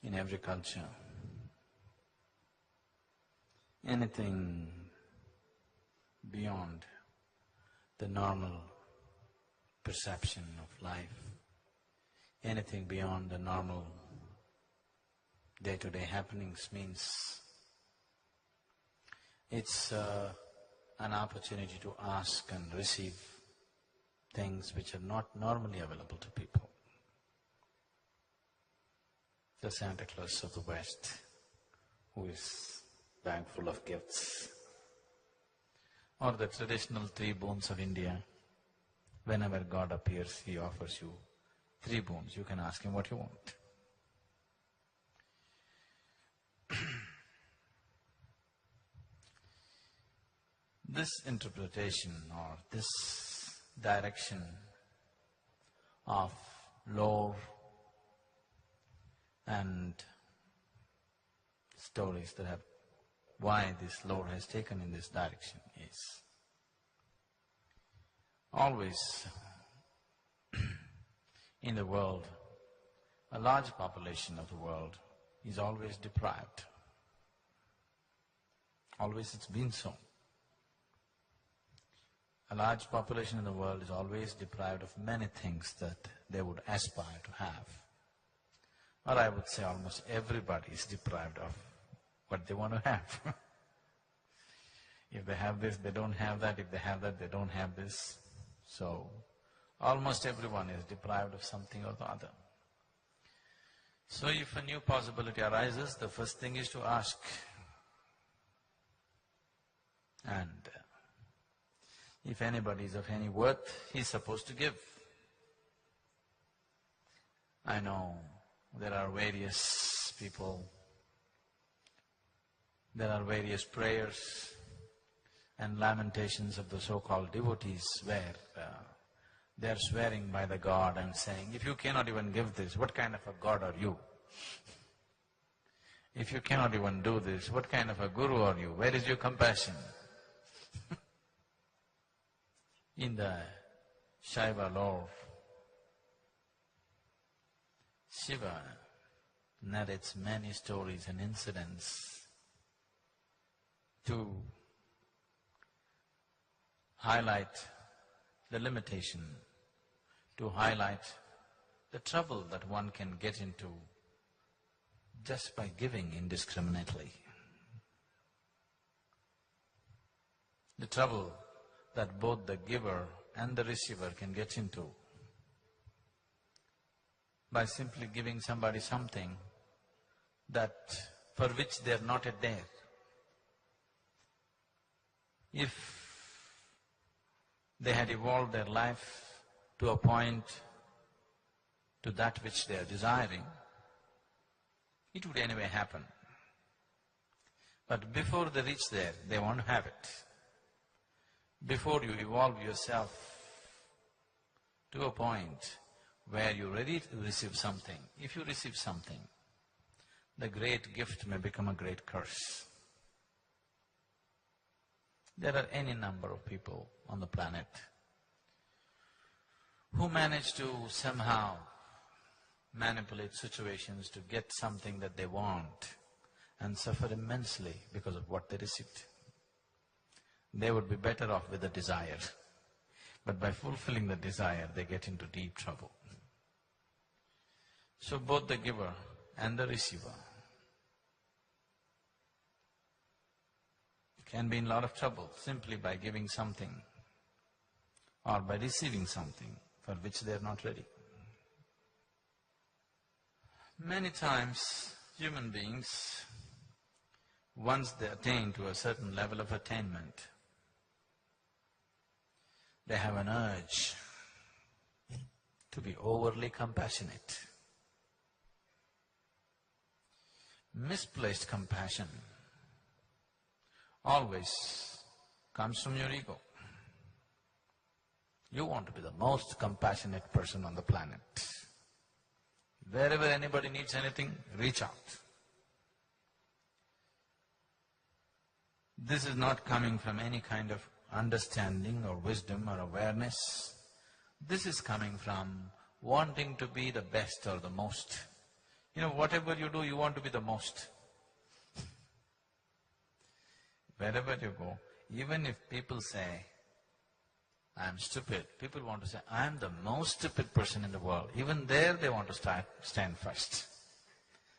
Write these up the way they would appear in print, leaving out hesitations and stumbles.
in every culture. Anything beyond the normal perception of life, anything beyond the normal day-to-day happenings means it's an opportunity to ask and receive things which are not normally available to people. The Santa Claus of the West, who is bag full of gifts, or the traditional 3 boons of India. Whenever God appears, he offers you 3 boons. You can ask him what you want. This interpretation or this direction of lore and stories that have… why this lore has taken in this direction is always in the world, a large population of the world is always deprived. Always it's been so. A large population in the world is always deprived of many things that they would aspire to have. Or I would say almost everybody is deprived of what they want to have. If they have this, they don't have that. If they have that, they don't have this. So, almost everyone is deprived of something or the other. So if a new possibility arises, the first thing is to ask. And if anybody is of any worth, he's supposed to give. I know there are various people, there are various prayers and lamentations of the so-called devotees where they are swearing by the God and saying, if you cannot even give this, what kind of a God are you? If you cannot even do this, what kind of a guru are you? Where is your compassion? In the Shaiva lore, Shiva narrates many stories and incidents to highlight the limitation, to highlight the trouble that one can get into just by giving indiscriminately. The trouble that both the giver and the receiver can get into by simply giving somebody something that… for which they are not yet there. If they had evolved their life to a point, to that which they are desiring, it would anyway happen. But before they reach there, they want to have it. Before you evolve yourself to a point where you're ready to receive something, if you receive something, the great gift may become a great curse. There are any number of people on the planet who manage to somehow manipulate situations to get something that they want and suffer immensely because of what they received. They would be better off with the desire, but by fulfilling the desire, they get into deep trouble. So both the giver and the receiver can be in a lot of trouble simply by giving something or by receiving something for which they are not ready. Many times human beings, once they attain to a certain level of attainment, they have an urge to be overly compassionate. Misplaced compassion always comes from your ego. You want to be the most compassionate person on the planet. Wherever anybody needs anything, reach out. This is not coming from any kind of understanding or wisdom or awareness. This is coming from wanting to be the best or the most. Whatever you do, you want to be the most. Wherever you go, even if people say, I'm stupid, people want to say, I'm the most stupid person in the world. Even there they want to stand first.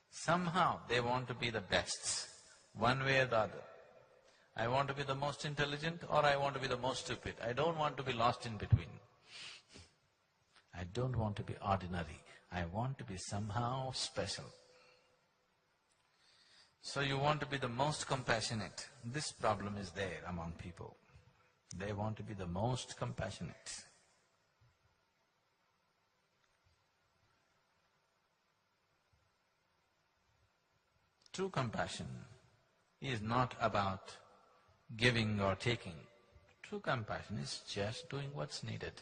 Somehow they want to be the best, one way or the other. I want to be the most intelligent or I want to be the most stupid. I don't want to be lost in between. I don't want to be ordinary. I want to be somehow special. So you want to be the most compassionate. This problem is there among people. They want to be the most compassionate. True compassion is not about giving or taking. True compassion is just doing what's needed.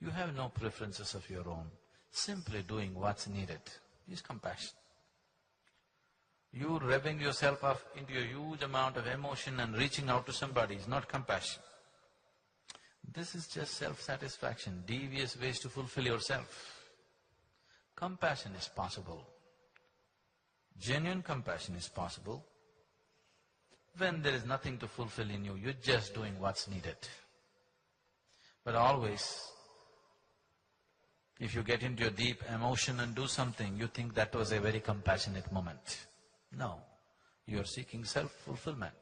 You have no preferences of your own. Simply doing what's needed is compassion. You revving yourself up into a huge amount of emotion and reaching out to somebody is not compassion. This is just self-satisfaction, devious ways to fulfill yourself. Compassion is possible. Genuine compassion is possible when there is nothing to fulfill in you, you're just doing what's needed. But always, if you get into a deep emotion and do something, you think that was a very compassionate moment. No, you are seeking self-fulfillment.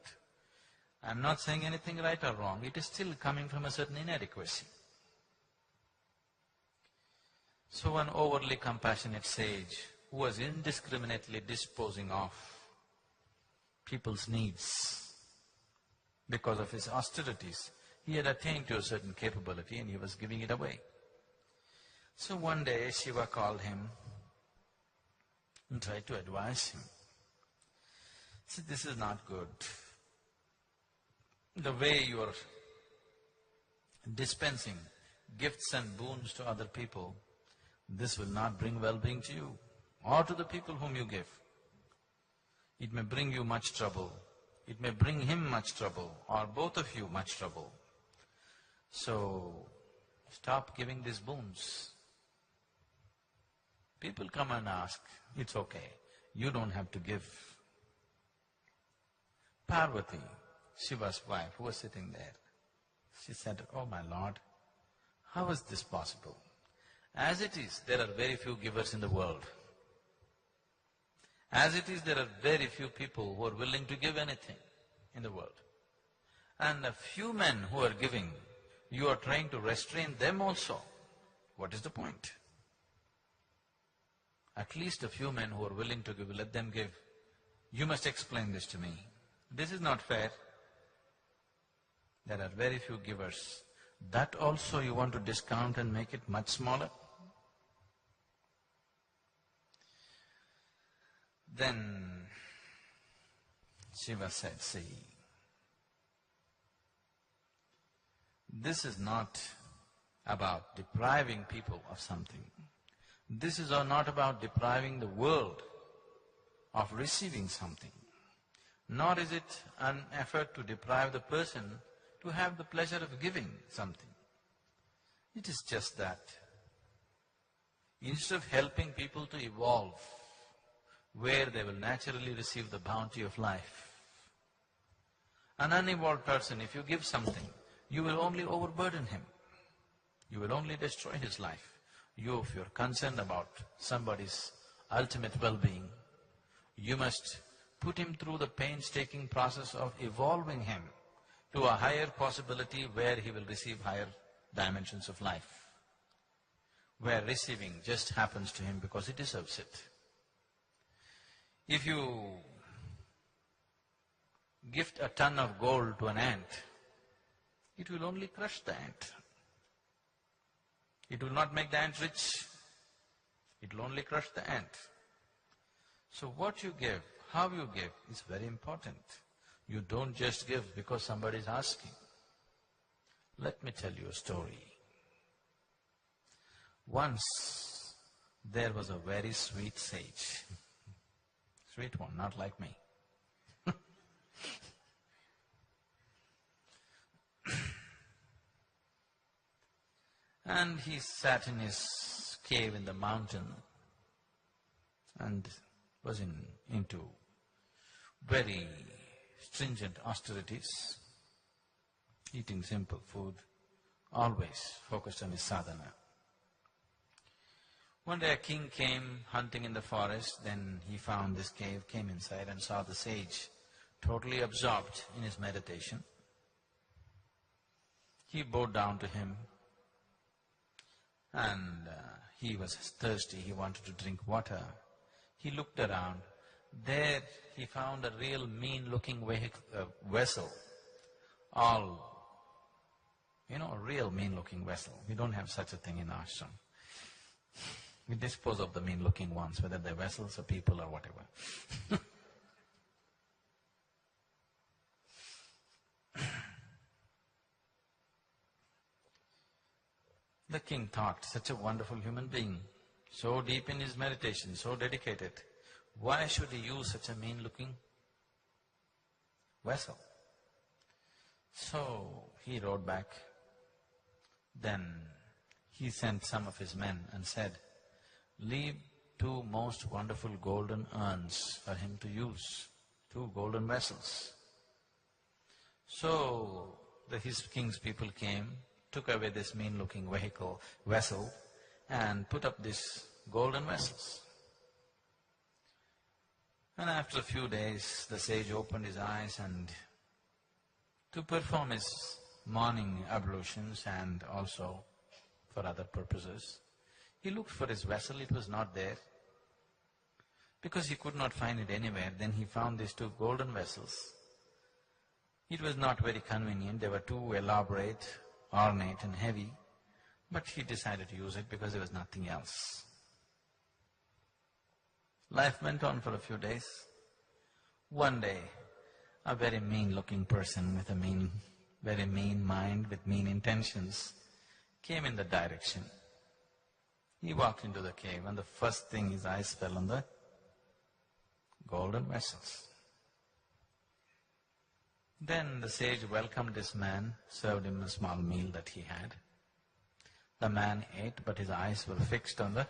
I'm not saying anything right or wrong, it is still coming from a certain inadequacy. So one overly compassionate sage who was indiscriminately disposing of people's needs because of his austerities, he had attained to a certain capability and he was giving it away. So one day Shiva called him and tried to advise him. See, this is not good. The way you are dispensing gifts and boons to other people, this will not bring well-being to you or to the people whom you give. It may bring you much trouble, it may bring him much trouble, or both of you much trouble. So, stop giving these boons. People come and ask, it's okay, you don't have to give. Parvati, Shiva's wife, who was sitting there, she said, oh my Lord, how is this possible? As it is, there are very few givers in the world. As it is, there are very few people who are willing to give anything in the world. And a few men who are giving, you are trying to restrain them also. What is the point? At least a few men who are willing to give, let them give. You must explain this to me. This is not fair. There are very few givers. That also you want to discount and make it much smaller? Then Shiva said, see, this is not about depriving people of something. This is not about depriving the world of receiving something. Nor is it an effort to deprive the person to have the pleasure of giving something. It is just that instead of helping people to evolve where they will naturally receive the bounty of life, an unevolved person, if you give something, you will only overburden him. You will only destroy his life. If you're concerned about somebody's ultimate well-being, you must put him through the painstaking process of evolving him to a higher possibility where he will receive higher dimensions of life, where receiving just happens to him because he deserves it. If you gift a ton of gold to an ant, it will only crush the ant. It will not make the ant rich, it will only crush the ant. So what you give, how you give is very important. You don't just give because somebody is asking. Let me tell you a story. Once there was a very sweet sage. Sweet one, not like me. And he sat in his cave in the mountain and was into very stringent austerities, eating simple food, always focused on his sadhana. One day a king came hunting in the forest, then he found this cave, came inside and saw the sage totally absorbed in his meditation. He bowed down to him and he was thirsty, he wanted to drink water. He looked around, there he found a real mean-looking vessel, all, a real mean-looking vessel. We don't have such a thing in ashram. We dispose of the mean-looking ones, whether they're vessels or people or whatever. The king thought, such a wonderful human being, so deep in his meditation, so dedicated, why should he use such a mean-looking vessel? So he rode back. Then he sent some of his men and said, leave 2 most wonderful golden urns for him to use, 2 golden vessels. So his king's people came, took away this mean-looking vessel and put up these golden vessels. And after a few days, the sage opened his eyes and to perform his morning ablutions and also for other purposes, he looked for his vessel, it was not there. Because he could not find it anywhere, then he found these 2 golden vessels. It was not very convenient, they were too elaborate, ornate and heavy, but he decided to use it because there was nothing else. Life went on for a few days. One day, a very mean-looking person with a very mean mind, with mean intentions, came in the direction. He walked into the cave and the first thing his eyes fell on the golden vessels. Then the sage welcomed this man, served him a small meal that he had. The man ate, but his eyes were fixed on the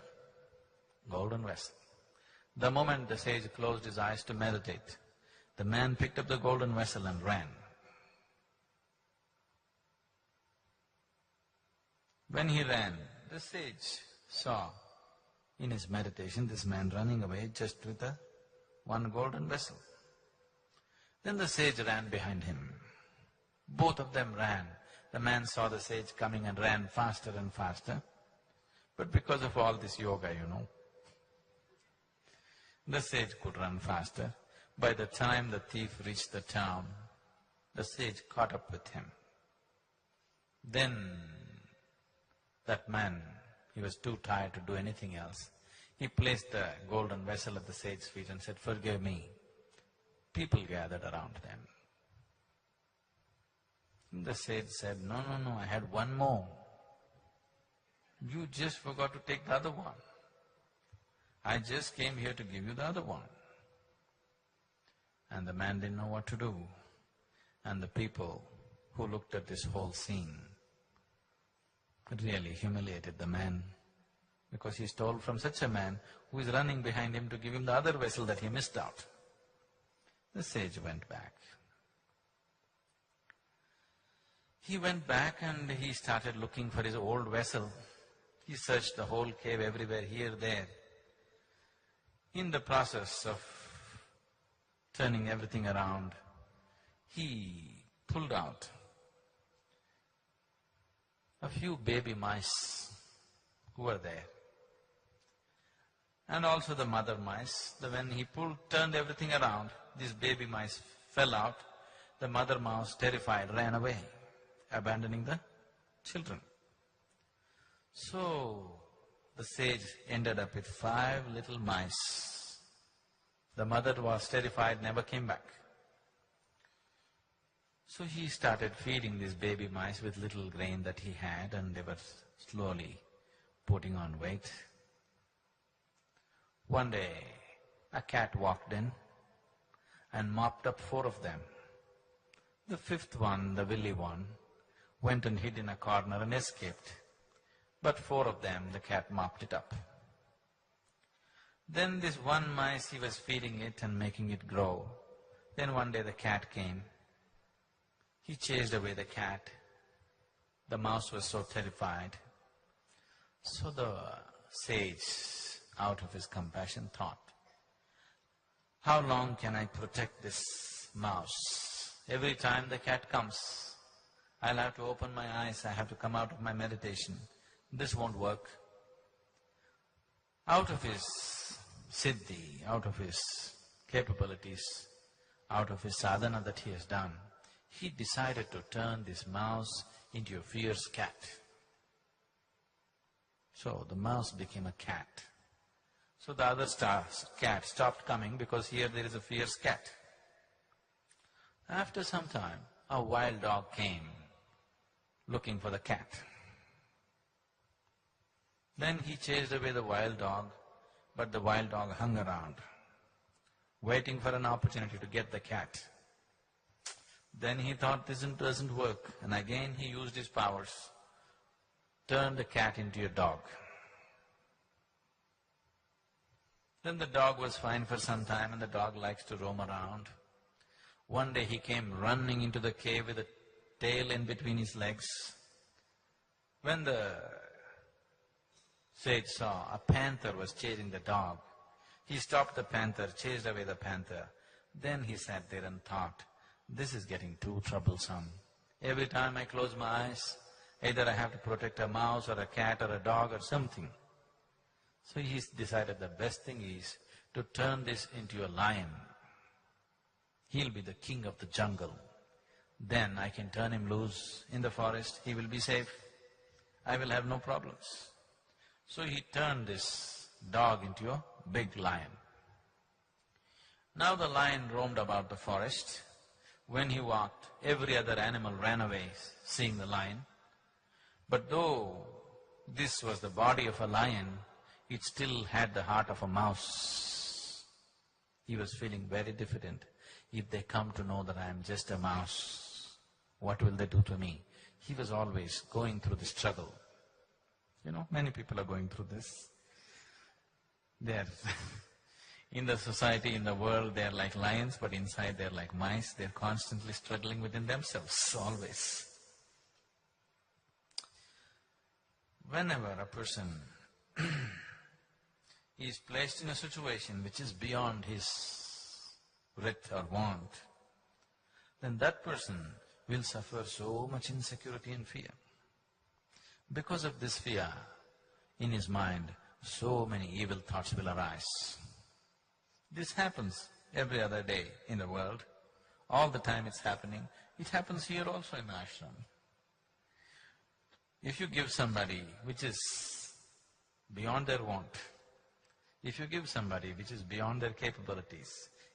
golden vessel. The moment the sage closed his eyes to meditate, the man picked up the golden vessel and ran. When he ran, the sage saw in his meditation this man running away just with one golden vessel. Then the sage ran behind him. Both of them ran. The man saw the sage coming and ran faster and faster. But because of all this yoga, the sage could run faster. By the time the thief reached the town, the sage caught up with him. Then that man, he was too tired to do anything else. He placed the golden vessel at the sage's feet and said, "Forgive me." People gathered around them. And the sage said, "No, I had one more. You just forgot to take the other one. I just came here to give you the other one." And the man didn't know what to do. And the people who looked at this whole scene really humiliated the man, because he stole from such a man who is running behind him to give him the other vessel that he missed out. The sage went back. He went back and he started looking for his old vessel. He searched the whole cave everywhere, here, there. In the process of turning everything around, he pulled out a few baby mice who were there, and also the mother mice. When he turned everything around, these baby mice fell out. The mother mouse, terrified, ran away, abandoning the children. So the sage ended up with 5 little mice. The mother was terrified, never came back. So he started feeding these baby mice with little grain that he had, and they were slowly putting on weight. One day, a cat walked in and mopped up 4 of them. The 5th one, the willy one, went and hid in a corner and escaped. But 4 of them, the cat mopped it up. Then this one mice, he was feeding it and making it grow. Then one day the cat came. He chased away the cat. The mouse was so terrified. So the sage, out of his compassion, thought, how long can I protect this mouse? Every time the cat comes, I'll have to open my eyes, I have to come out of my meditation. This won't work. Out of his siddhi, out of his capabilities, out of his sadhana that he has done, he decided to turn this mouse into a fierce cat. So the mouse became a cat. So the other cat stopped coming because here there is a fierce cat. After some time, a wild dog came looking for the cat. Then he chased away the wild dog, but the wild dog hung around, waiting for an opportunity to get the cat. Then he thought this doesn't work, and again he used his powers, turned the cat into a dog. Then the dog was fine for some time, and the dog likes to roam around. One day he came running into the cave with a tail in between his legs. When the sage saw a panther was chasing the dog, he stopped the panther, chased away the panther. Then he sat there and thought, this is getting too troublesome. Every time I close my eyes, either I have to protect a mouse or a cat or a dog or something. So he decided the best thing is to turn this into a lion. He'll be the king of the jungle. Then I can turn him loose in the forest, he will be safe. I will have no problems. So he turned this dog into a big lion. Now the lion roamed about the forest. When he walked, every other animal ran away seeing the lion. But though this was the body of a lion, it still had the heart of a mouse. He was feeling very diffident. If they come to know that I am just a mouse, what will they do to me? He was always going through the struggle. You know, many people are going through this. They are in the society, in the world, they are like lions, but inside they are like mice. They are constantly struggling within themselves, always. Whenever a person is placed in a situation which is beyond his writ or want, then that person will suffer so much insecurity and fear. Because of this fear, in his mind, so many evil thoughts will arise. This happens every other day in the world. All the time it's happening. It happens here also in the ashram. If you give somebody which is beyond their want, if you give somebody which is beyond their capabilities,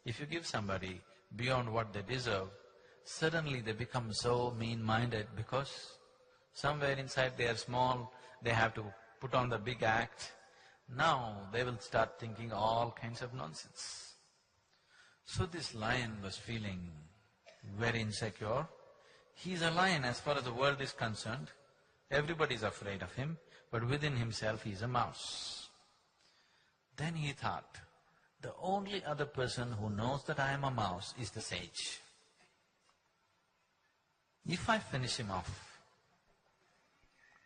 if you give somebody beyond what they deserve, suddenly they become so mean-minded because somewhere inside they are small, they have to put on the big act. Now they will start thinking all kinds of nonsense. So this lion was feeling very insecure. He is a lion as far as the world is concerned. Everybody is afraid of him, but within himself he is a mouse. Then he thought, the only other person who knows that I am a mouse is the sage. If I finish him off,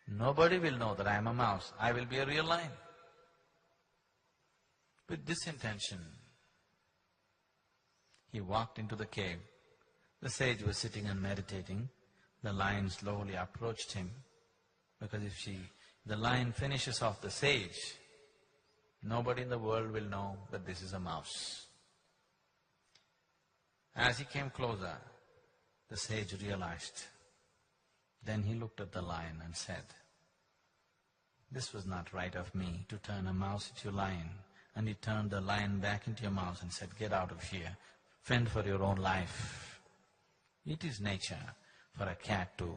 nobody will know that I am a mouse. I will be a real lion. With this intention, he walked into the cave. The sage was sitting and meditating. The lion slowly approached him, because if the lion finishes off the sage, nobody in the world will know that this is a mouse. As he came closer, the sage realized. Then he looked at the lion and said, this was not right of me to turn a mouse into a lion. And he turned the lion back into a mouse and said, get out of here, fend for your own life. It is nature for a cat to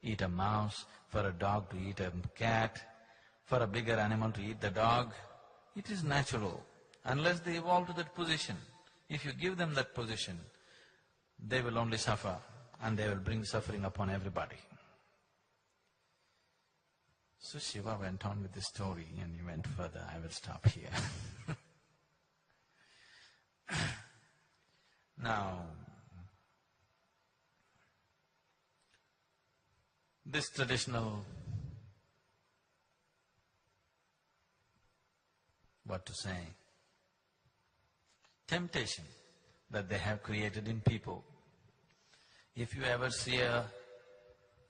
eat a mouse, for a dog to eat a cat, for a bigger animal to eat the dog. It is natural, unless they evolve to that position. If you give them that position, they will only suffer, and they will bring suffering upon everybody. So Shiva went on with the story, and he went further. I will stop here. Now, this traditional, what to say, temptation that they have created in people. If you ever see a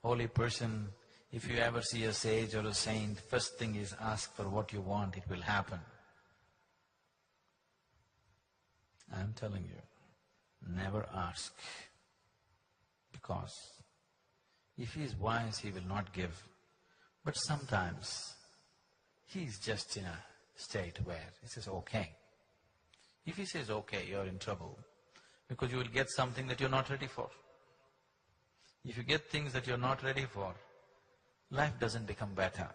holy person, if you ever see a sage or a saint, first thing is ask for what you want, it will happen. I am telling you, never ask, because if he is wise, he will not give. But sometimes he is just in a state where he says, okay. If he says, okay, you're in trouble, because you will get something that you're not ready for. If you get things that you're not ready for, life doesn't become better.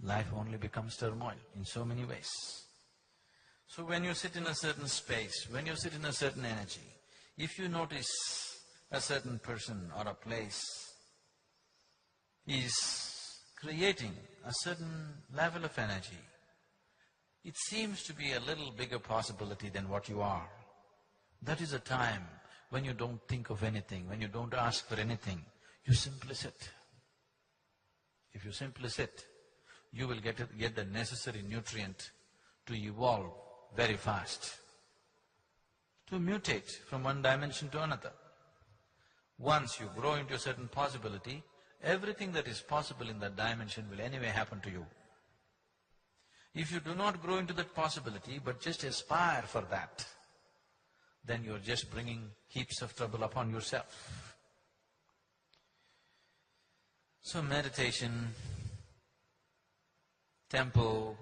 Life only becomes turmoil in so many ways. So when you sit in a certain space, when you sit in a certain energy, if you notice a certain person or a place is creating a certain level of energy, it seems to be a little bigger possibility than what you are. That is a time when you don't think of anything, when you don't ask for anything, you simply sit. If you simply sit, you will get the necessary nutrient to evolve very fast, to mutate from one dimension to another. Once you grow into a certain possibility, everything that is possible in that dimension will anyway happen to you. If you do not grow into that possibility, but just aspire for that, then you're just bringing heaps of trouble upon yourself. So meditation, temple,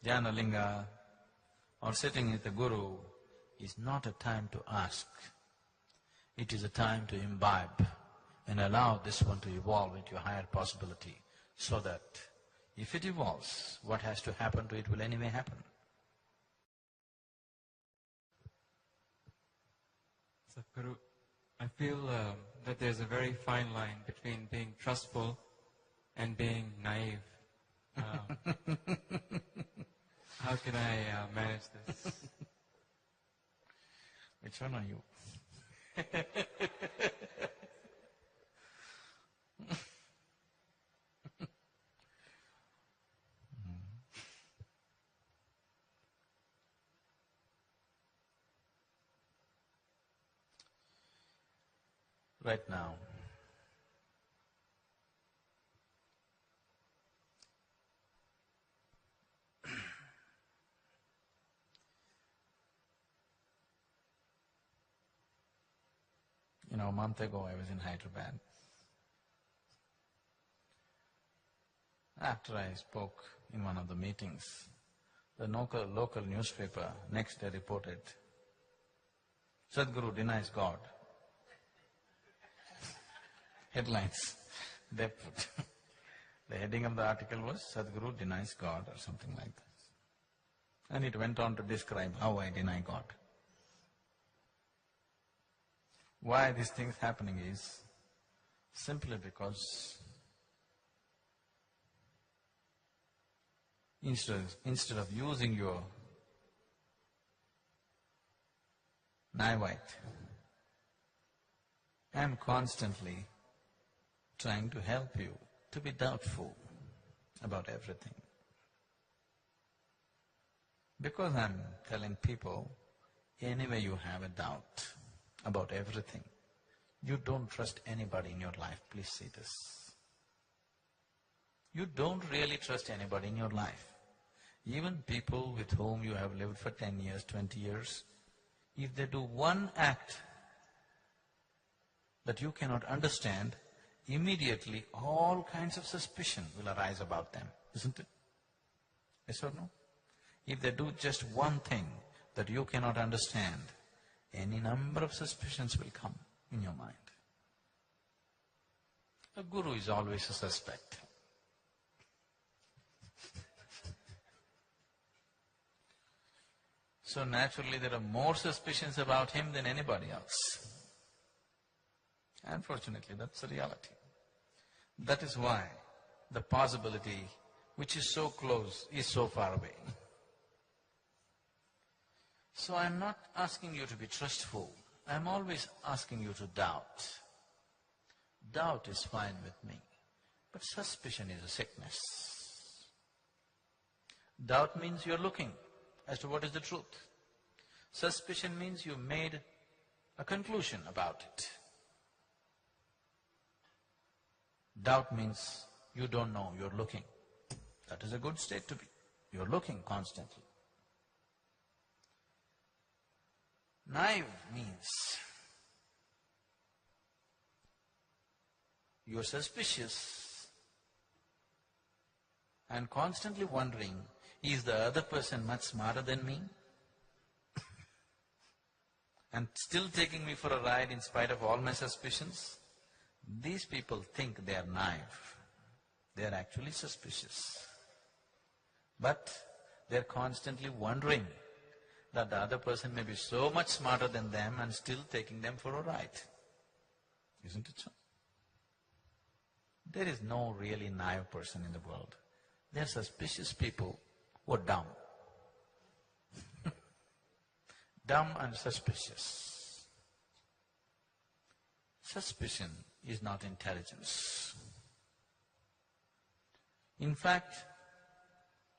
dhyana linga, or sitting with the Guru is not a time to ask. It is a time to imbibe and allow this one to evolve into a higher possibility, so that if it evolves, what has to happen to it will anyway happen. Sadhguru, I feel that there's a very fine line between being trustful and being naive. How can I manage this? Which one are you? Right now, a month ago I was in Hyderabad. After I spoke in one of the meetings, the local newspaper next day reported, Sadhguru denies God. Headlines they put. The heading of the article was, Sadhguru denies God, or something like that. And it went on to describe how I deny God. Why these things happening is simply because instead of using your naivete, I am constantly trying to help you to be doubtful about everything. Because I'm telling people, anyway you have a doubt about everything, you don't trust anybody in your life, please see this. You don't really trust anybody in your life. Even people with whom you have lived for 10 years, 20 years, if they do one act that you cannot understand, immediately all kinds of suspicion will arise about them, isn't it? Yes or no? If they do just one thing that you cannot understand, any number of suspicions will come in your mind. A guru is always a suspect. So naturally there are more suspicions about him than anybody else. Unfortunately, that's the reality. That is why the possibility which is so close is so far away. So I'm not asking you to be trustful. I'm always asking you to doubt. Doubt is fine with me, but suspicion is a sickness. Doubt means you're looking as to what is the truth. Suspicion means you made a conclusion about it. Doubt means you don't know, you're looking. That is a good state to be. You're looking constantly. Naive means you're suspicious and constantly wondering, is the other person much smarter than me? And still taking me for a ride in spite of all my suspicions? These people think they are naive. They are actually suspicious. But they're constantly wondering that the other person may be so much smarter than them and still taking them for a ride. Isn't it so? There is no really naive person in the world. There are suspicious people who are dumb. Dumb and suspicious. Suspicion is not intelligence. In fact,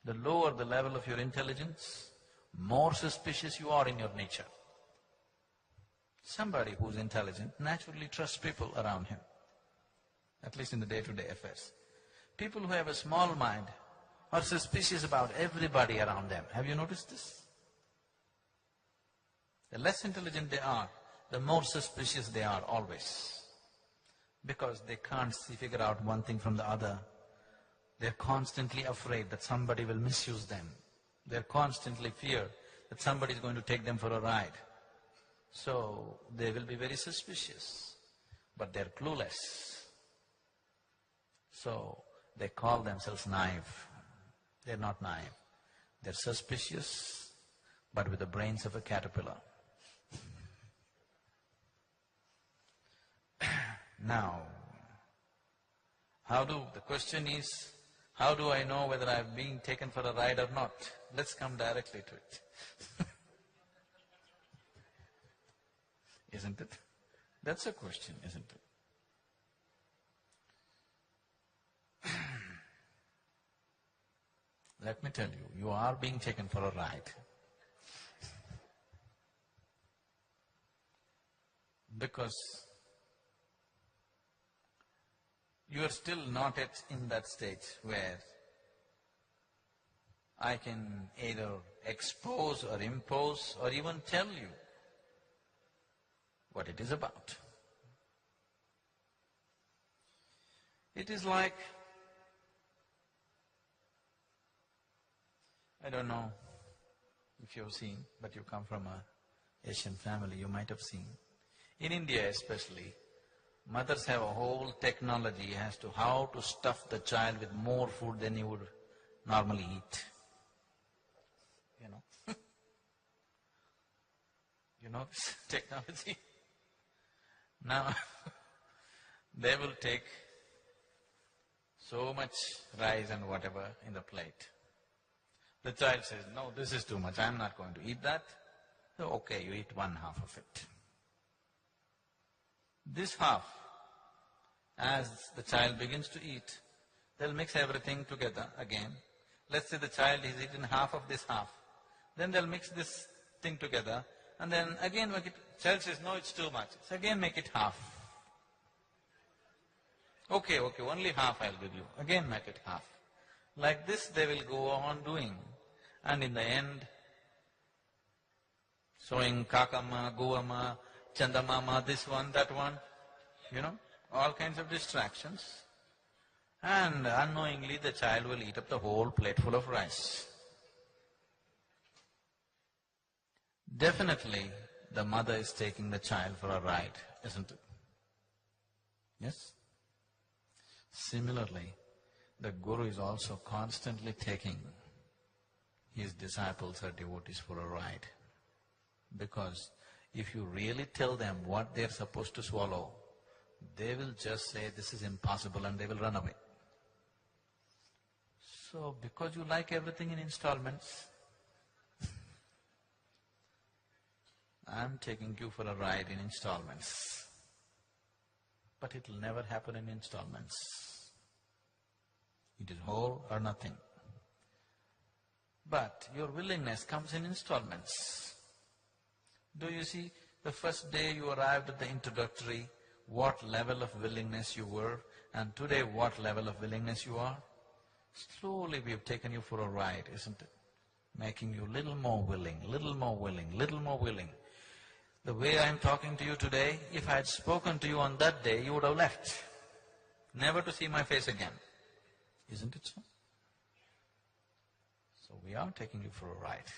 the lower the level of your intelligence, more suspicious you are in your nature. Somebody who's intelligent naturally trusts people around him, at least in the day-to-day affairs. People who have a small mind are suspicious about everybody around them. Have you noticed this? The less intelligent they are, the more suspicious they are always. Because they can't figure out one thing from the other. They're constantly afraid that somebody will misuse them. They're constantly fear that somebody is going to take them for a ride. So they will be very suspicious, but they're clueless. So they call themselves naive. They're not naive. They're suspicious, but with the brains of a caterpillar. Now, the question is, how do I know whether I'm being taken for a ride or not? Let's come directly to it. Isn't it? That's a question, isn't it? Let me tell you, you are being taken for a ride. Because you are still not yet in that stage where I can either expose or impose or even tell you what it is about. It is like, I don't know if you've seen, but you come from an Asian family, you might have seen. In India especially, mothers have a whole technology as to how to stuff the child with more food than he would normally eat. You know? You know this technology? Now, they will take so much rice and whatever in the plate. The child says, no, this is too much, I'm not going to eat that. So, okay, you eat one half of it. This half, as the child begins to eat, they'll mix everything together again. Let's say the child has eaten half of this half. Then they'll mix this thing together and then again make it… Child says, no, it's too much. So again make it half. Okay, only half I'll give you. Again make it half. Like this they will go on doing. And in the end, showing Kakama, Govama, Chandamama, this one, that one, you know, all kinds of distractions. And unknowingly the child will eat up the whole plate full of rice. Definitely the mother is taking the child for a ride, isn't it? Yes? Similarly, the Guru is also constantly taking his disciples or devotees for a ride. Because if you really tell them what they're supposed to swallow, they will just say, this is impossible, and they will run away. So, because you like everything in installments, I'm taking you for a ride in installments. But it'll never happen in installments. It is whole or nothing. But your willingness comes in installments. Do you see, the first day you arrived at the introductory, what level of willingness you were, and today what level of willingness you are? Slowly we have taken you for a ride, isn't it? Making you little more willing, little more willing, little more willing. The way I am talking to you today, if I had spoken to you on that day, you would have left, never to see my face again. Isn't it so? So we are taking you for a ride.